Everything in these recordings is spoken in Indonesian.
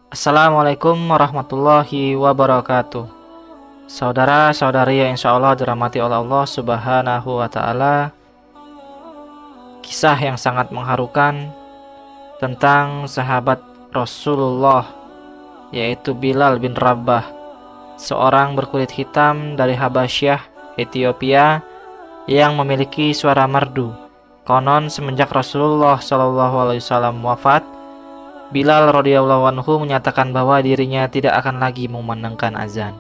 Assalamualaikum warahmatullahi wabarakatuh. Saudara-saudari yang insya Allah dirahmati oleh Allah Subhanahu wa Ta'ala, kisah yang sangat mengharukan tentang sahabat Rasulullah, yaitu Bilal bin Rabah, seorang berkulit hitam dari Habasyah, Ethiopia, yang memiliki suara merdu. Konon semenjak Rasulullah SAW wafat, Bilal radhiyallahu anhu menyatakan bahwa dirinya tidak akan lagi memandangkan azan.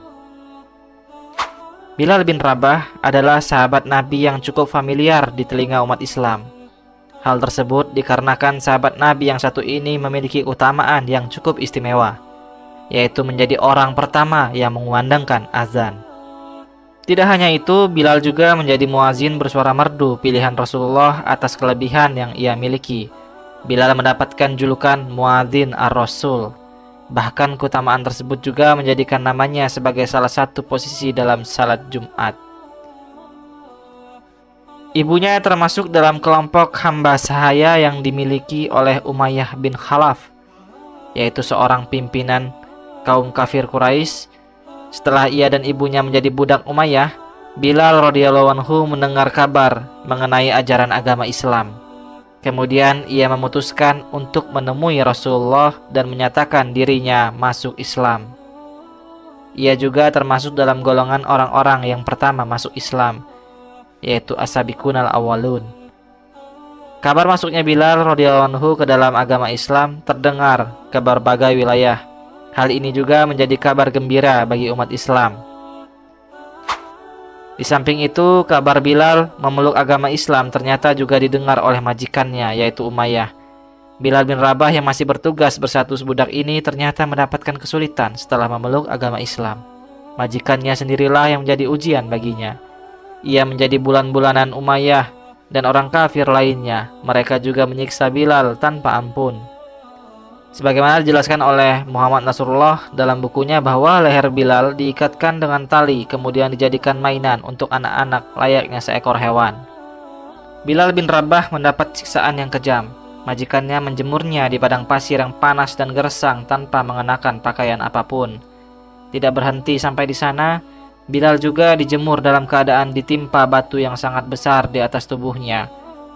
Bilal bin Rabah adalah sahabat Nabi yang cukup familiar di telinga umat Islam. Hal tersebut dikarenakan sahabat Nabi yang satu ini memiliki keutamaan yang cukup istimewa, yaitu menjadi orang pertama yang mengumandangkan azan. Tidak hanya itu, Bilal juga menjadi muazin bersuara merdu pilihan Rasulullah atas kelebihan yang ia miliki. Bilal mendapatkan julukan Muadzin ar-Rasul. Bahkan keutamaan tersebut juga menjadikan namanya sebagai salah satu posisi dalam salat Jumat. Ibunya termasuk dalam kelompok hamba sahaya yang dimiliki oleh Umayyah bin Khalaf, yaitu seorang pimpinan kaum kafir Quraisy. Setelah ia dan ibunya menjadi budak Umayyah, Bilal radhiyallahu anhu mendengar kabar mengenai ajaran agama Islam. Kemudian ia memutuskan untuk menemui Rasulullah dan menyatakan dirinya masuk Islam. Ia juga termasuk dalam golongan orang-orang yang pertama masuk Islam, yaitu as-sabiqunal awwalun. Kabar masuknya Bilal radhiyallahu anhu ke dalam agama Islam terdengar ke berbagai wilayah. Hal ini juga menjadi kabar gembira bagi umat Islam. Di samping itu, kabar Bilal memeluk agama Islam ternyata juga didengar oleh majikannya, yaitu Umayyah. Bilal bin Rabah yang masih bertugas berstatus budak ini ternyata mendapatkan kesulitan setelah memeluk agama Islam. Majikannya sendirilah yang menjadi ujian baginya. Ia menjadi bulan-bulanan Umayyah dan orang kafir lainnya. Mereka juga menyiksa Bilal tanpa ampun. Sebagaimana dijelaskan oleh Muhammad Nasrullah dalam bukunya bahwa leher Bilal diikatkan dengan tali kemudian dijadikan mainan untuk anak-anak layaknya seekor hewan. Bilal bin Rabah mendapat siksaan yang kejam. Majikannya menjemurnya di padang pasir yang panas dan gersang tanpa mengenakan pakaian apapun. Tidak berhenti sampai di sana, Bilal juga dijemur dalam keadaan ditimpa batu yang sangat besar di atas tubuhnya.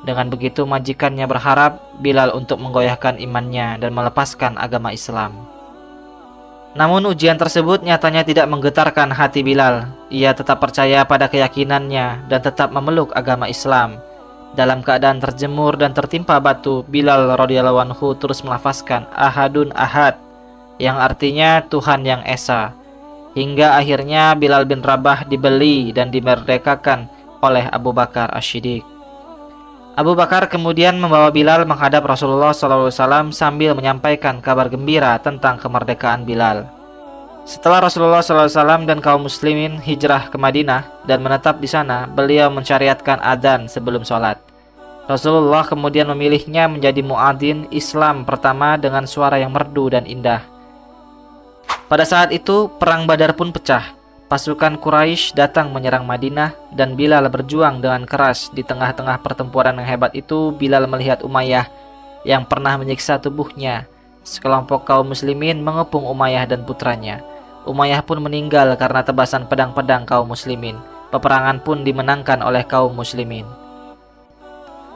Dengan begitu majikannya berharap Bilal untuk menggoyahkan imannya dan melepaskan agama Islam. Namun ujian tersebut nyatanya tidak menggetarkan hati Bilal. Ia tetap percaya pada keyakinannya dan tetap memeluk agama Islam. Dalam keadaan terjemur dan tertimpa batu, Bilal radhiyallahu anhu terus melafazkan Ahadun Ahad, yang artinya Tuhan yang Esa. Hingga akhirnya Bilal bin Rabah dibeli dan dimerdekakan oleh Abu Bakar As-Siddiq. Abu Bakar kemudian membawa Bilal menghadap Rasulullah SAW sambil menyampaikan kabar gembira tentang kemerdekaan Bilal. Setelah Rasulullah SAW dan kaum muslimin hijrah ke Madinah dan menetap di sana, beliau mensyariatkan adzan sebelum sholat. Rasulullah kemudian memilihnya menjadi muadzin Islam pertama dengan suara yang merdu dan indah. Pada saat itu, perang Badar pun pecah. Pasukan Quraisy datang menyerang Madinah dan Bilal berjuang dengan keras. Di tengah-tengah pertempuran yang hebat itu, Bilal melihat Umayyah yang pernah menyiksa tubuhnya. Sekelompok kaum muslimin mengepung Umayyah dan putranya. Umayyah pun meninggal karena tebasan pedang-pedang kaum muslimin. Peperangan pun dimenangkan oleh kaum muslimin.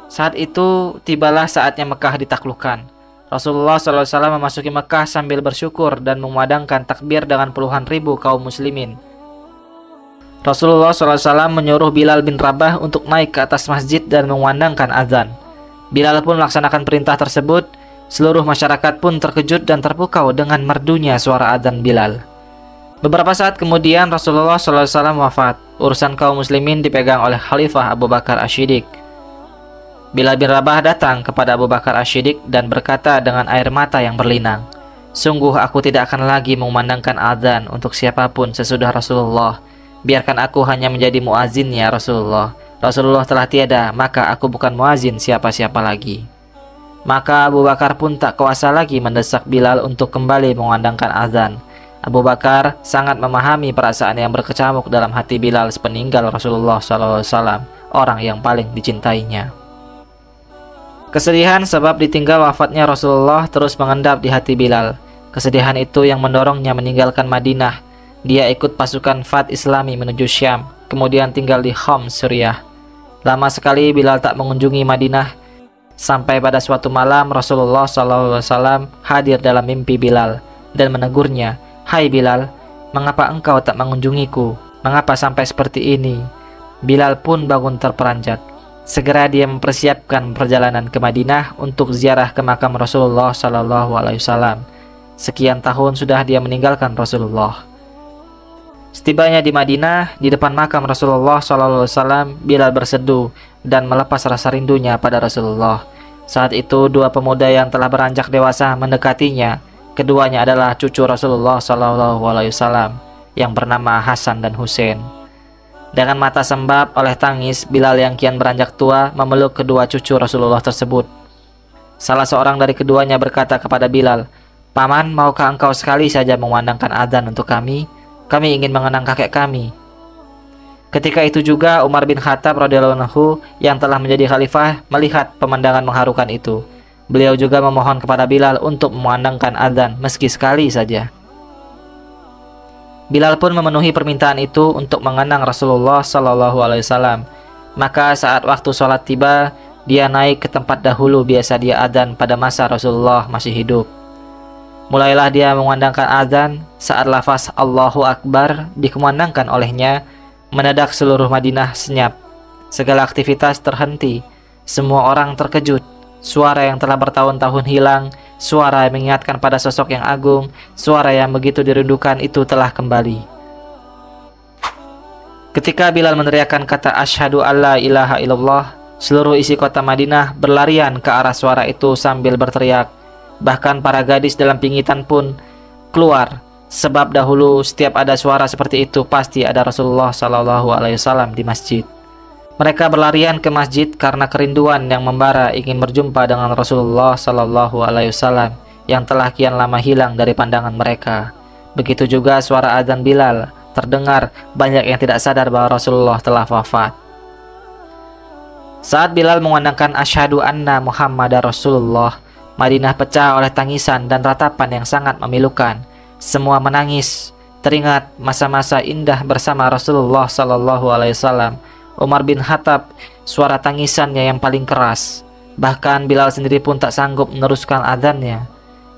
Saat itu tibalah saatnya Mekah ditaklukkan. Rasulullah SAW memasuki Mekah sambil bersyukur dan memadangkan takbir dengan puluhan ribu kaum muslimin. Rasulullah SAW menyuruh Bilal bin Rabah untuk naik ke atas masjid dan mengumandangkan azan. Bilal pun melaksanakan perintah tersebut. Seluruh masyarakat pun terkejut dan terpukau dengan merdunya suara azan Bilal. Beberapa saat kemudian Rasulullah SAW wafat. Urusan kaum muslimin dipegang oleh Khalifah Abu Bakar As-Siddiq. Bilal bin Rabah datang kepada Abu Bakar As-Siddiq dan berkata dengan air mata yang berlinang, "Sungguh aku tidak akan lagi mengumandangkan azan untuk siapapun sesudah Rasulullah. Biarkan aku hanya menjadi muazzinnya Rasulullah. Rasulullah telah tiada, maka aku bukan muazin siapa-siapa lagi." Maka Abu Bakar pun tak kuasa lagi mendesak Bilal untuk kembali mengumandangkan azan. Abu Bakar sangat memahami perasaan yang berkecamuk dalam hati Bilal sepeninggal Rasulullah SAW, orang yang paling dicintainya. Kesedihan sebab ditinggal wafatnya Rasulullah terus mengendap di hati Bilal. Kesedihan itu yang mendorongnya meninggalkan Madinah. Dia ikut pasukan Fath Islami menuju Syam, kemudian tinggal di Homs, Suriah. Lama sekali Bilal tak mengunjungi Madinah, sampai pada suatu malam Rasulullah SAW hadir dalam mimpi Bilal dan menegurnya, "Hai Bilal, mengapa engkau tak mengunjungiku? Mengapa sampai seperti ini?" Bilal pun bangun terperanjat. Segera dia mempersiapkan perjalanan ke Madinah untuk ziarah ke makam Rasulullah SAW. Sekian tahun sudah dia meninggalkan Rasulullah. Setibanya di Madinah, di depan makam Rasulullah SAW, Bilal berseduh dan melepas rasa rindunya pada Rasulullah. Saat itu dua pemuda yang telah beranjak dewasa mendekatinya. Keduanya adalah cucu Rasulullah SAW yang bernama Hasan dan Husain. Dengan mata sembab oleh tangis, Bilal yang kian beranjak tua memeluk kedua cucu Rasulullah tersebut. Salah seorang dari keduanya berkata kepada Bilal, "Paman, maukah engkau sekali saja mengumandangkan adzan untuk kami? Kami ingin mengenang kakek kami." Ketika itu juga Umar bin Khattab radhiyallahu anhu yang telah menjadi khalifah melihat pemandangan mengharukan itu. Beliau juga memohon kepada Bilal untuk memandangkan adzan meski sekali saja. Bilal pun memenuhi permintaan itu untuk mengenang Rasulullah SAW. Maka saat waktu sholat tiba, dia naik ke tempat dahulu biasa dia adzan pada masa Rasulullah masih hidup. Mulailah dia mengumandangkan adzan. Saat lafaz Allahu Akbar dikumandangkan olehnya, mendadak seluruh Madinah senyap. Segala aktivitas terhenti. Semua orang terkejut. Suara yang telah bertahun-tahun hilang, suara yang mengingatkan pada sosok yang agung, suara yang begitu dirindukan itu telah kembali. Ketika Bilal meneriakkan kata Asyhadu alla ilaha illallah, seluruh isi kota Madinah berlarian ke arah suara itu sambil berteriak. Bahkan para gadis dalam pingitan pun keluar, sebab dahulu setiap ada suara seperti itu pasti ada Rasulullah SAW di masjid. Mereka berlarian ke masjid karena kerinduan yang membara ingin berjumpa dengan Rasulullah SAW yang telah kian lama hilang dari pandangan mereka. Begitu juga suara adzan Bilal terdengar, banyak yang tidak sadar bahwa Rasulullah telah wafat. Saat Bilal mengumandangkan Asyhadu anna Muhammadar Rasulullah, Madinah pecah oleh tangisan dan ratapan yang sangat memilukan. Semua menangis, teringat masa-masa indah bersama Rasulullah SAW. Umar bin Khattab, suara tangisannya yang paling keras. Bahkan Bilal sendiri pun tak sanggup meneruskan adzannya.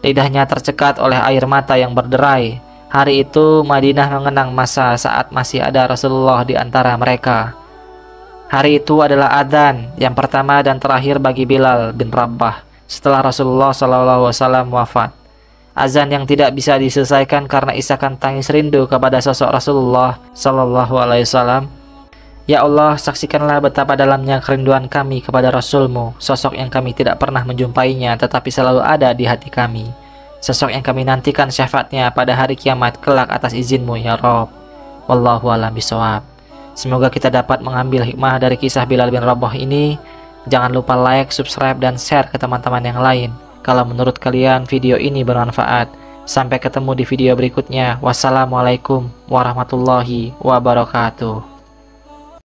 Lidahnya tercekat oleh air mata yang berderai. Hari itu Madinah mengenang masa saat masih ada Rasulullah di antara mereka. Hari itu adalah adzan yang pertama dan terakhir bagi Bilal bin Rabah setelah Rasulullah SAW wafat. Azan yang tidak bisa diselesaikan karena isakan tangis rindu kepada sosok Rasulullah SAW. Ya Allah, saksikanlah betapa dalamnya kerinduan kami kepada Rasul-Mu, sosok yang kami tidak pernah menjumpainya tetapi selalu ada di hati kami. Sosok yang kami nantikan syafaatnya pada hari kiamat kelak atas izin-Mu ya Rabb. Wallahu a'lam bishawab. Semoga kita dapat mengambil hikmah dari kisah Bilal bin Rabah ini. Jangan lupa like, subscribe, dan share ke teman-teman yang lain kalau menurut kalian video ini bermanfaat. Sampai ketemu di video berikutnya. Wassalamualaikum warahmatullahi wabarakatuh.